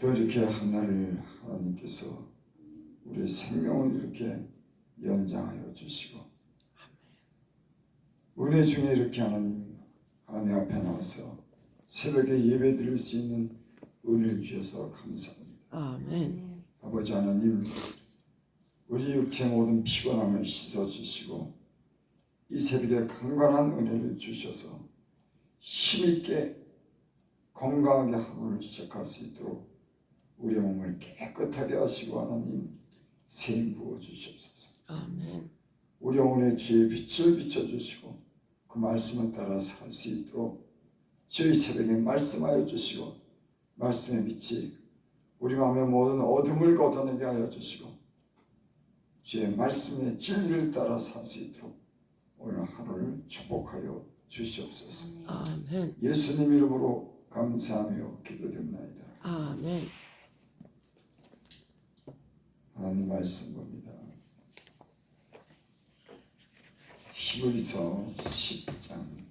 또 이렇게 한날을 하나님께서 우리의 생명을 이렇게 연장하여 주시고 은혜 중에 이렇게 하나님 앞에 나와서 새벽에 예배 드릴 수 있는 은혜를 주셔서 감사합니다. 아멘. 아버지 하나님, 우리 육체 모든 피곤함을 씻어주시고 이 새벽에 강건한 은혜를 주셔서 힘있게 건강하게 하루를 시작할 수 있도록 우리의 몸을 깨끗하게 하시고 하나님 샘 부어주시옵소서. 아멘. 우리 영혼의 주의 빛을 비춰주시고 그 말씀을 따라 살 수 있도록 주의 새벽에 말씀하여 주시고 말씀의 빛이 우리 마음의 모든 어둠을 걷어내게 하여 주시고 주의 말씀의 진리를 따라 살 수 있도록 오늘 하루를 축복하여 주시옵소서. 아멘. 예수님 이름으로 감사하며 기도드립니다. 아멘. 하나님 말씀 봅니다. 히브리서 10장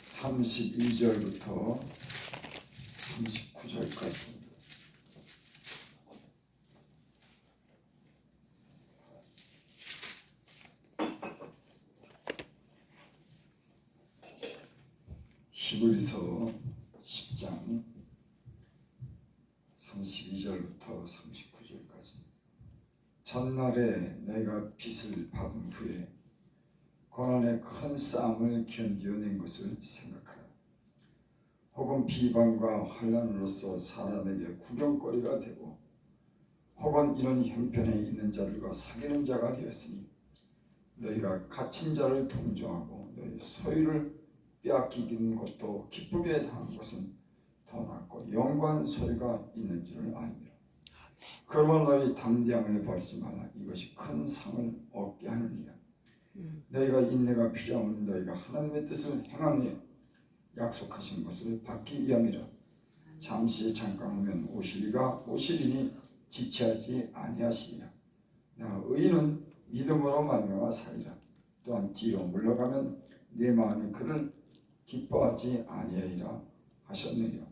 32절부터 39절까지 히브리서 10장 32절부터 39절까지 전날에 내가 빚을 받은 후에 고난의 큰 싸움을 견디어낸 것을 생각하라. 혹은 비방과 환난으로서 사람에게 구경거리가 되고 혹은 이런 형편에 있는 자들과 사귀는 자가 되었으니 너희가 갇힌 자를 동정하고 너희 소유를 빼앗기는 것도 기쁘게 당한 것은 더 낫고 영광 소리가 있는 줄을 아니라. 그러므로 너희 담대함을 버리지 말라. 이것이 큰 상을 얻게 하느니라. 너희가 인내가 필요하면 너희가 하나님의 뜻을 행하며 약속하신 것을 받기 위함이라. 잠시 잠깐 오면 오시리가 오시리니 지체하지 아니하시리라. 나 의인은 믿음으로 말미암아 살리라. 또한 뒤로 물러가면 내 마음이 그를 기뻐하지 아니하리라 하셨느니라.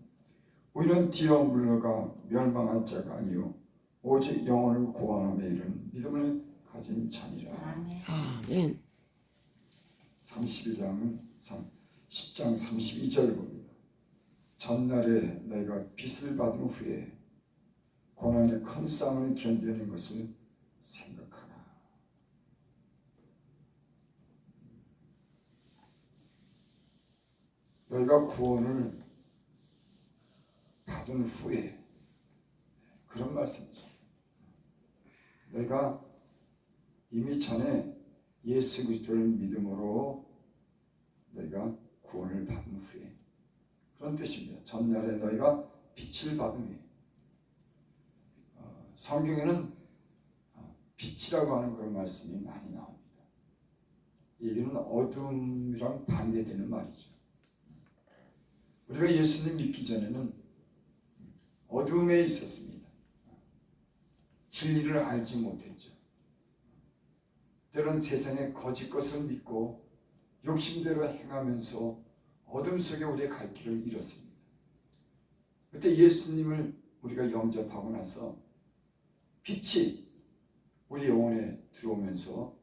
우리는 뒤로 물러가 멸망할 자가 아니요 오직 영혼을 구원함에 이르는 믿음을 가진 자니라. 아멘. 10장 32절 봅니다. 전날에 내가 빚을 받은 후에 고난의 큰 싸움을 견뎌낸 것을 생각하라. 너희가 구원을 받은 후에 그런 말씀이죠. 너희가 이미 전에 예수 그리스도를 믿음으로 너희가 구원을 받은 후에 그런 뜻입니다. 전날에 너희가 빛을 받은 후에 성경에는 빛이라고 하는 그런 말씀이 많이 나옵니다. 이게는 어둠이랑 반대되는 말이죠. 우리가 예수님 믿기 전에는 어둠에 있었습니다. 진리를 알지 못했죠. 때론 세상의 거짓 것을 믿고 욕심대로 행하면서 어둠 속에 우리의 갈 길을 잃었습니다. 그때 예수님을 우리가 영접하고 나서 빛이 우리 영혼에 들어오면서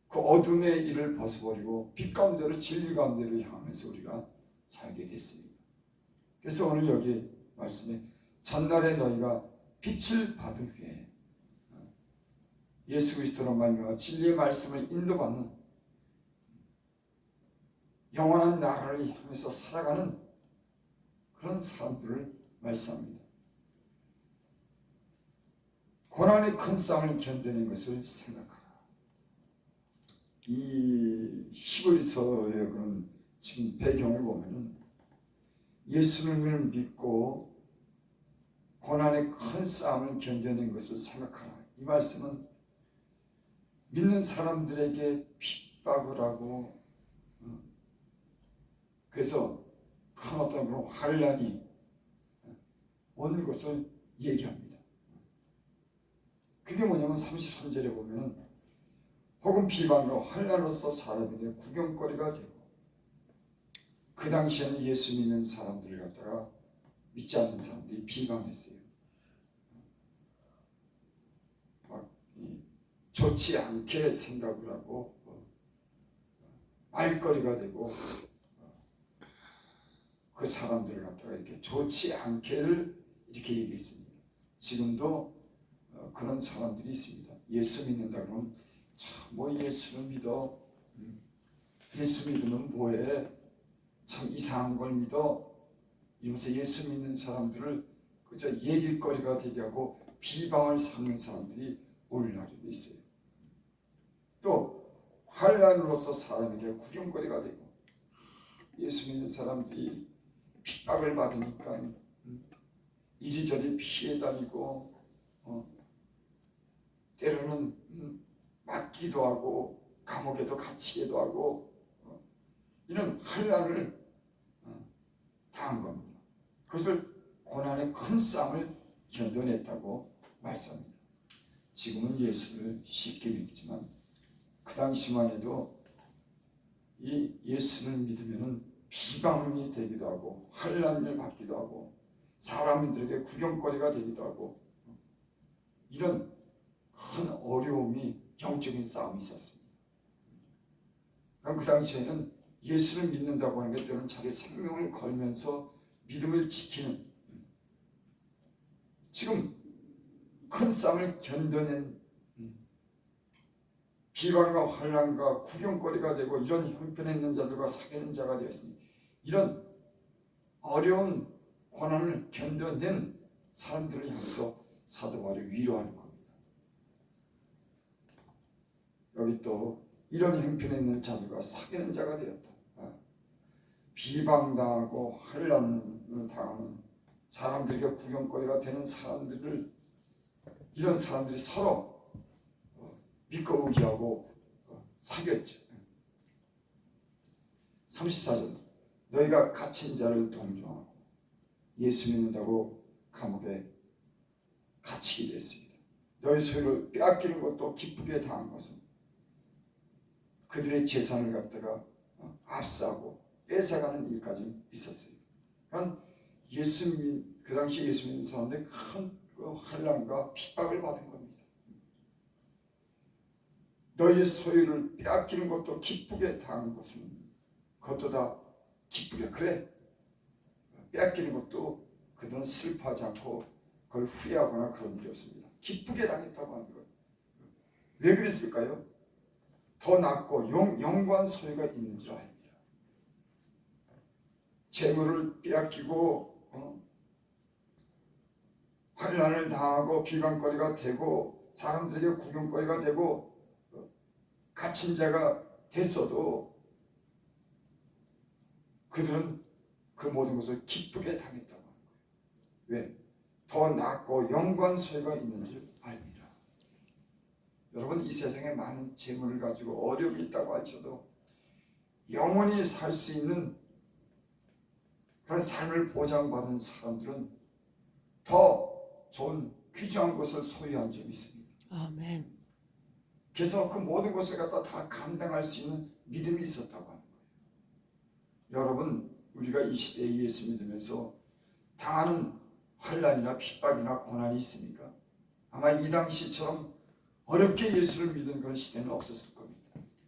그 어둠의 일을 벗어버리고 빛 가운데로 진리 가운데로 향하면서 우리가 살게 됐습니다. 그래서 오늘 여기 말씀에 전날에 너희가 빛을 받은 후에 예수 그리스도로 말미암아 진리의 말씀을 인도받는 영원한 나라를 향해서 살아가는 그런 사람들을 말씀합니다. 고난의 큰 싸움을 견디는 것을 생각하라. 이 히브리서의 그런 지금 배경을 보면은 예수님을 믿고 고난의 큰 싸움을 견뎌낸 것을 생각하라. 이 말씀은 믿는 사람들에게 핍박을 하고 그래서 큰 어떤 그런 환난이 온 것을 얘기합니다. 그게 뭐냐면 33절에 보면은 혹은 어려운 비방과 환난으로서 사람에게 구경거리가 되고, 그 당시에는 예수 믿는 사람들을 갖다가 믿지 않는 사람들이 비방했어요. 막 좋지 않게 생각을 하고 말거리가 되고, 그 사람들을 갖다가 이렇게 좋지 않게를 이렇게 얘기했습니다. 지금도 그런 사람들이 있습니다. 예수 믿는다 그러면 뭐 예수를 믿어, 예수 믿으면 뭐해, 참 이상한 걸 믿어 이러면서 예수 믿는 사람들을 그저 얘기거리가 되게 하고 비방을 삼는 사람들이 오늘날에도 있어요. 또 환난으로서 사람에게 구경거리가 되고, 예수 믿는 사람들이 핍박을 받으니까 이리저리 피해 다니고, 때로는 맞기도 하고 감옥에도 갇히기도 하고, 이런 환난을 당한 겁니다. 그것을 고난의 큰 쌈을 견뎌냈다고 말씀합니다. 지금은 예수를 쉽게 믿지만 그 당시만 해도 이 예수를 믿으면은 비방이 되기도 하고 환난을 받기도 하고 사람들에게 구경거리가 되기도 하고, 이런 큰 어려움이, 영적인 싸움이 있었습니다. 그럼 그 당시에는 예수를 믿는다고 하는 게 때로는 자기 생명을 걸면서 믿음을 지키는, 지금 큰 싸움을 견뎌낸 비방과 환난과 구경거리가 되고 이런 형편에 있는 자들과 사귀는 자가 되었으니, 이런 어려운 고난을 견뎌낸 사람들을 향해서 사도 바울이 위로하는 겁니다. 여기 또 이런 형편에 있는 자들과 사귀는 자가 되었다. 비방당하고 환난을 당하는 사람들에게 구경거리가 되는 사람들을, 이런 사람들이 서로 믿고 의지하고 사귀었죠. 34절, 너희가 갇힌 자를 동정하고 예수 믿는다고 감옥에 갇히게 됐습니다. 너희 소유를 빼앗기는 것도 기쁘게 당한 것은 그들의 재산을 갖다가 압사하고 뺏어가는 일까지 있었어요. 그러니까 그 당시 예수 믿는 사람들이 큰 그 환난과 핍박을 받은 겁니다. 너희 소유를 빼앗기는 것도 기쁘게 당한 것은, 그것도 다 기쁘게, 그래, 빼앗기는 것도 그들은 슬퍼하지 않고 그걸 후회하거나 그런 일이 없습니다. 기쁘게 당했다고 하는 거예요. 왜 그랬을까요? 더 낫고 영광 소유가 있는 줄 압니다. 재물을 빼앗기고 환난을 당하고 비방거리가 되고 사람들에게 구경거리가 되고 갇힌 자가 됐어도 그들은 그 모든 것을 기쁘게 당했다고 하는 거예요. 왜? 더 낫고 영광 소유가 있는 줄 압니다. 여러분, 이 세상에 많은 재물을 가지고 어려움이 있다고 할지라도 영원히 살 수 있는 그런 삶을 보장받은 사람들은 더 좋은 귀중한 것을 소유한 점이 있습니다. 아멘. 그래서 그 모든 것을 갖다 다 감당할 수 있는 믿음이 있었다고 하는 거예요. 여러분, 우리가 이 시대에 예수 믿으면서 당하는 환난이나 핍박이나 고난이 있습니까? 아마 이 당시처럼 어렵게 예수를 믿은 그런 시대는 없었을 겁니다.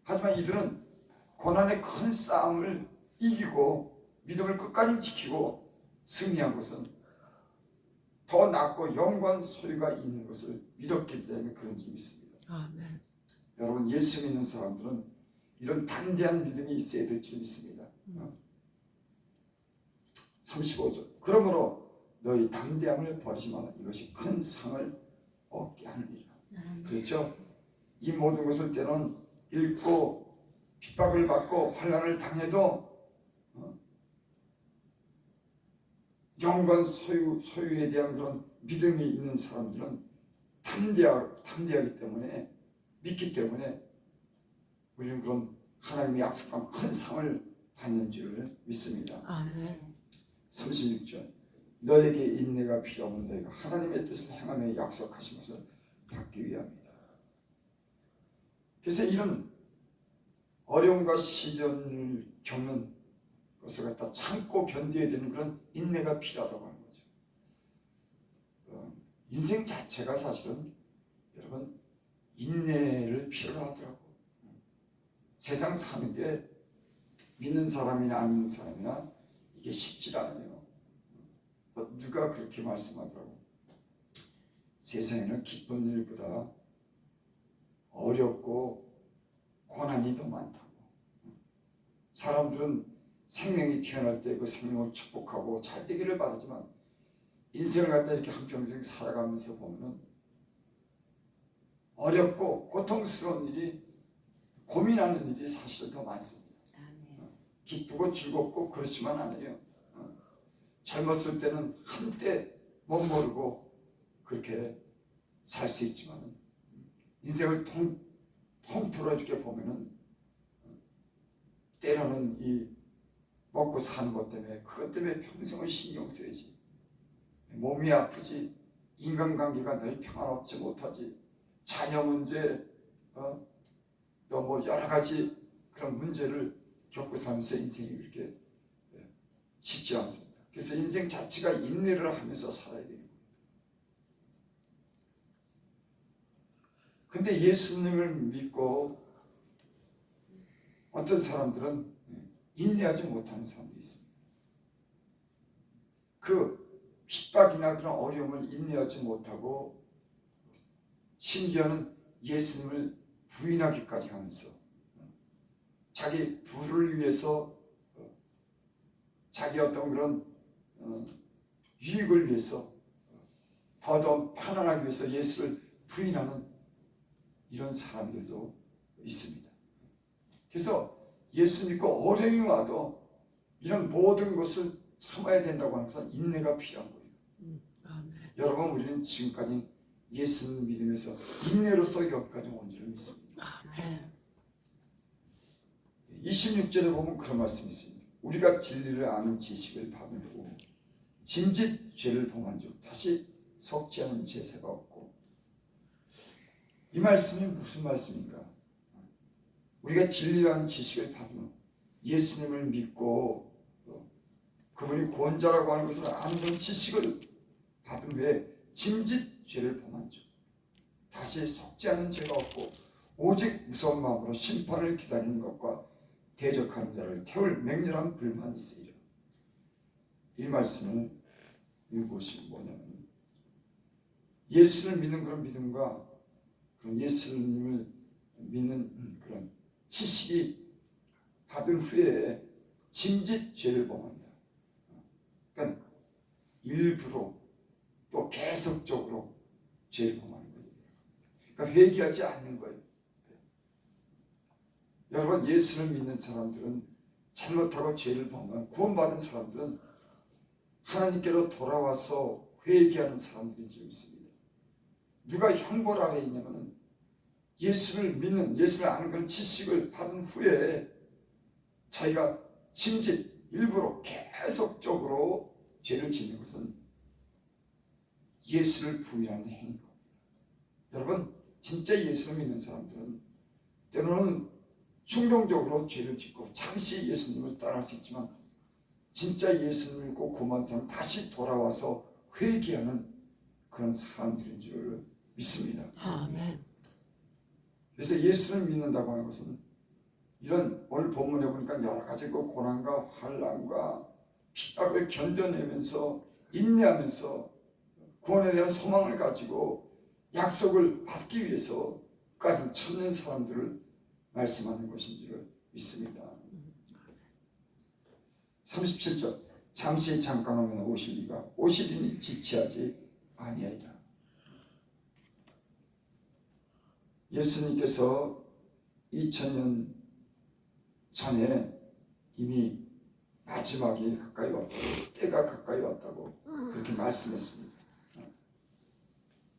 하지만 이들은 고난의 큰 싸움을 이기고 믿음을 끝까지 지키고 승리한 것은 더 낫고 영광 소유가 있는 것을 믿었기 때문에 그런 점이 있습니다. 아멘. 여러분, 예수 믿는 사람들은 이런 담대한 믿음이 있어야 될 줄 믿습니다. 35절, 그러므로 너희 담대함을 버리지 마라. 이것이 큰 상을 얻게 하느니라. 그렇죠? 이 모든 것을 때로는 읽고 핍박을 받고 환난을 당해도 영광 소유에 대한 그런 믿음이 있는 사람들은 담대하기 때문에, 믿기 때문에 우리는 그런 하나님의 약속한 큰 상을 받는 줄을 믿습니다. 아멘. 36절, 너에게 인내가 필요하면 너희가 하나님의 뜻을 행하며 약속하신 것을 받기 위함이다. 그래서 이런 어려움과 시련을 겪는 것을 갖다 참고 견뎌야 되는 그런 인내가 필요하다고 하는 거죠. 인생 자체가 사실은 여러분 인내를 필요로 하더라고. 세상 사는 게 믿는 사람이나 안 믿는 사람이나 이게 쉽지 않아요. 누가 그렇게 말씀하더라고. 세상에는 기쁜 일보다 어렵고 고난이 더 많다고. 사람들은 생명이 태어날 때 그 생명을 축복하고 잘 되기를 바라지만 인생을 갖다 이렇게 한평생 살아가면서 보면은 어렵고 고통스러운 일이, 고민하는 일이 사실 더 많습니다. 기쁘고 즐겁고 그렇지만 않아요. 젊었을 때는 한때 못 모르고 그렇게 살 수 있지만 인생을 통틀어 이렇게 보면은 때로는 이 먹고 사는 것 때문에, 그것 때문에 평생을 신경 써야지. 몸이 아프지, 인간관계가 늘 평안없지 못하지, 자녀 문제, 또 뭐 여러 가지 그런 문제를 겪고 살면서 인생이 그렇게 쉽지 않습니다. 그래서 인생 자체가 인내를 하면서 살아야 되는 거예요. 근데 예수님을 믿고 어떤 사람들은 인내하지 못하는 사람들이 있습니다. 그 핍박이나 그런 어려움을 인내하지 못하고 심지어는 예수님을 부인하기까지 하면서 자기 부를 위해서, 자기 어떤 그런 유익을 위해서, 더 편안하기 위해서 예수를 부인하는 이런 사람들도 있습니다. 그래서 예수 믿고 어려움이 와도 이런 모든 것을 참아야 된다고 하는 것은 인내가 필요한 거예요. 여러분, 우리는 지금까지 예수 믿으면서 인내로서 여기까지 온 줄을 믿습니다. 26절에 보면 그런 말씀이 있습니다. 우리가 진리를 아는 지식을 받은 후 짐짓 죄를 범한 즉 다시 속지 않은 죄세가 없고. 이 말씀이 무슨 말씀인가? 우리가 진리를 아는 지식을 받은 후 예수님을 믿고 그분이 구원자라고 하는 것을 아는 그런 지식을 받은 후에 짐짓 죄를 범한 즉 다시 속지 않은 죄가 없고 오직 무서운 마음으로 심판을 기다리는 것과 대적하는 자를 태울 맹렬한 불만이 있으리라. 이 말씀을 이것이 뭐냐면 예수를 믿는 그런 믿음과 그런 예수님을 믿는 그런 지식이 받은 후에 짐짓 죄를 범한다. 그러니까 일부러 또 계속적으로 죄를 범하는 거예요. 그러니까 회개하지 않는 거예요. 여러분, 예수를 믿는 사람들은, 잘못하고 죄를 범하면 구원받은 사람들은 하나님께로 돌아와서 회개하는 사람들인 줄 믿습니다. 누가 형벌 아래 있냐면 예수를 믿는, 예수를 아는 그런 지식을 받은 후에 자기가 짐짓 일부러 계속적으로 죄를 짓는 것은 예수를 부인하는 행위인 겁니다. 여러분, 진짜 예수를 믿는 사람들은 때로는 충동적으로 죄를 짓고 잠시 예수님을 따라할 수 있지만 진짜 예수님을 믿고 구원한 사람은 다시 돌아와서 회개하는 그런 사람들인 줄 믿습니다. 아멘. 그래서 예수를 믿는다고 하는 것은 이런 오늘 본문에 보니까 여러 가지 그 고난과 환난과 핍박을 견뎌내면서 인내하면서 구원에 대한 소망을 가지고 약속을 받기 위해서까지 참는 사람들을 말씀하는 것인 줄 믿습니다. 37절 잠시 잠깐 오면 오시리가 오시리니 지체하지 아니하리라. 예수님께서 2000년 전에 이미 마지막이 가까이 왔다고, 때가 가까이 왔다고 그렇게 말씀했습니다.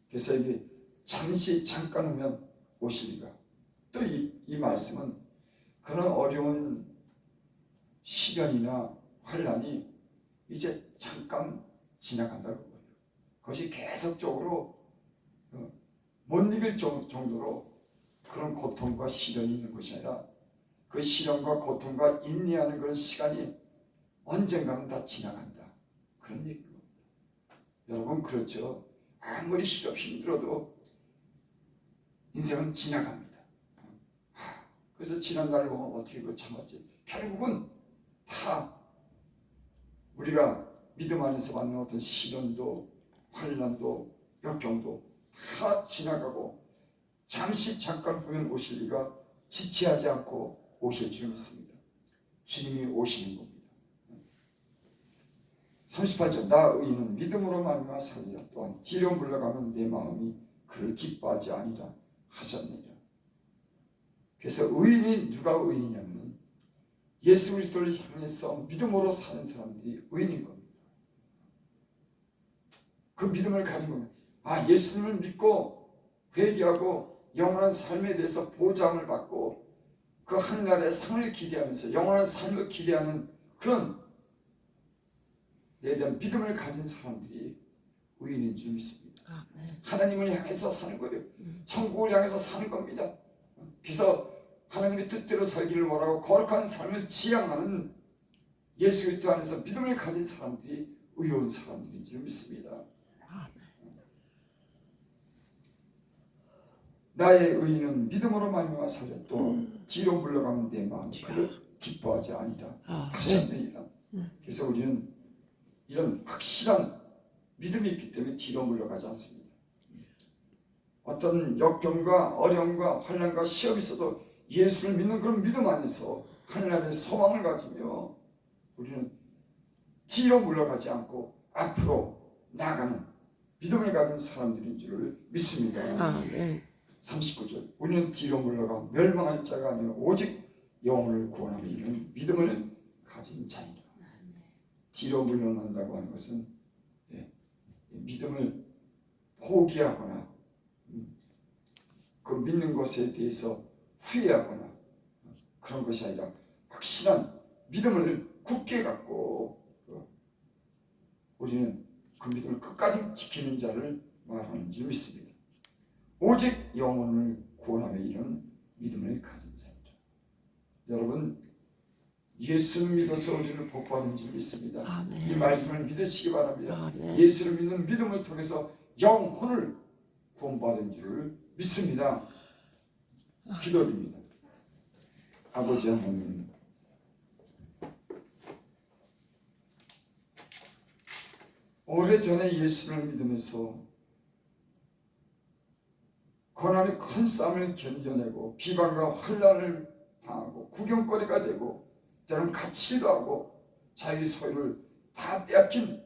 그래서 이게 잠시 잠깐 오면 오시리가, 또 이 말씀은 그런 어려운 시련이나 환난이 이제 잠깐 지나간다는 거예요. 그것이 계속적으로 못 이길 정도로 그런 고통과 시련이 있는 것이 아니라 그 시련과 고통과 인내하는 그런 시간이 언젠가는 다 지나간다. 그런 얘기입니다. 여러분 그렇죠? 아무리 실없이 힘들어도 인생은 지나갑니다. 그래서 지난 날을 보면 어떻게 그걸 참았지? 결국은 다 우리가 믿음 안에서 받는 어떤 시련도 환난도 역경도 다 지나가고 잠깐 후면 오실 이가 지체하지 않고 오실 줄 믿습니다. 주님이 오시는 겁니다. 38절 나 의인은 믿음으로 말미암아 살리라. 또한 뒤로 물러가면 내 마음이 그를 기뻐하지 아니라 하셨느니라. 그래서 의인이 누가 의인이냐면 예수 그리스도를 향해서 믿음으로 사는 사람들이 의인인 겁니다. 그 믿음을 가진 겁니다. 예수님을 믿고 회개하고 영원한 삶에 대해서 보장을 받고 그 하늘나라의 상을 기대하면서 영원한 삶을 기대하는 그런 에 대한 믿음을 가진 사람들이 의인인 줄 믿습니다. 하나님을 향해서 사는 거예요. 천국을 향해서 사는 겁니다. 그래서 하나님의 뜻대로 살기를 원하고 거룩한 삶을 지향하는 예수 그리스도 안에서 믿음을 가진 사람들이 의로운 사람들인 줄 믿습니다. 나의 의인은 믿음으로 말미암아 살려 또 뒤로 물러가면 내 마음이 그를 기뻐하지 아니라 하셨느니라. 그래서 우리는 이런 확실한 믿음이 있기 때문에 뒤로 물러가지 않습니다. 어떤 역경과 어려움과 환난과 시험이 있어도 예수를 믿는 그런 믿음 안에서 하나님의 소망을 가지며 우리는 뒤로 물러가지 않고 앞으로 나아가는 믿음을 가진 사람들인 줄 믿습니다. 39절 우리는 뒤로 물러가 멸망할 자가 아니라 오직 영혼을 구원하며 이는 믿음을 가진 자니라. 뒤로 물러난다고 하는 것은 믿음을 포기하거나 그 믿는 것에 대해서 후회하거나 그런 것이 아니라 확실한 믿음을 굳게 갖고 우리는 그 믿음을 끝까지 지키는 자를 말하는 줄 믿습니다. 오직 영혼을 구원하며 이르는 믿음을 가진 자입니다. 여러분 예수를 믿어서 우리를 복받은 줄 믿습니다. 이 말씀을 믿으시기 바랍니다. 예수를 믿는 믿음을 통해서 영혼을 구원받은 줄을 믿습니다. 기도드립니다. 아버지 하나님, 오래전에 예수를 믿으면서 고난의 큰 싸움을 견뎌내고 비방과 환난을 당하고 구경거리가 되고 때로는 갇히기도 하고 자기 소유를 다 빼앗긴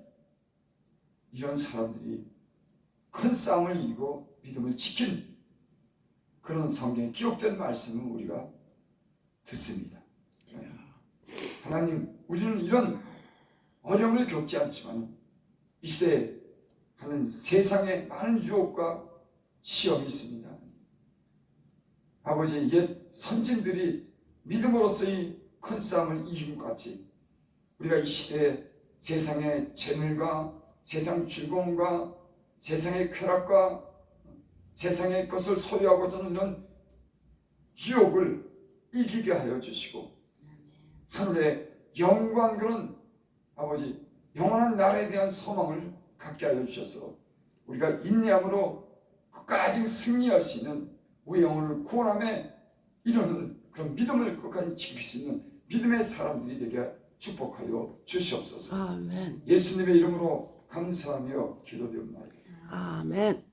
이런 사람들이 큰 싸움을 이기고 믿음을 지킨 그런 성경에 기록된 말씀을 우리가 듣습니다. 하나님, 우리는 이런 어려움을 겪지 않지만 이 시대에 하는 세상에 많은 유혹과 시험이 있습니다. 아버지, 옛 선진들이 믿음으로서의 큰 싸움을 이긴 것 같이 우리가 이 시대에 세상의 재물과 세상 즐거움과 세상의 쾌락과 세상의 것을 소유하고자 하는 이런 유혹을 이기게 하여 주시고 하늘의 영광 그런 아버지 영원한 나라에 대한 소망을 갖게 하여 주셔서 우리가 인내함으로 끝까지 승리할 수 있는 우리 영혼을 구원함에 이르는 그런 믿음을 끝까지 지킬 수 있는 믿음의 사람들이 되게 축복하여 주시옵소서. 아멘. 예수님의 이름으로 감사하며 기도드립니다. 아멘.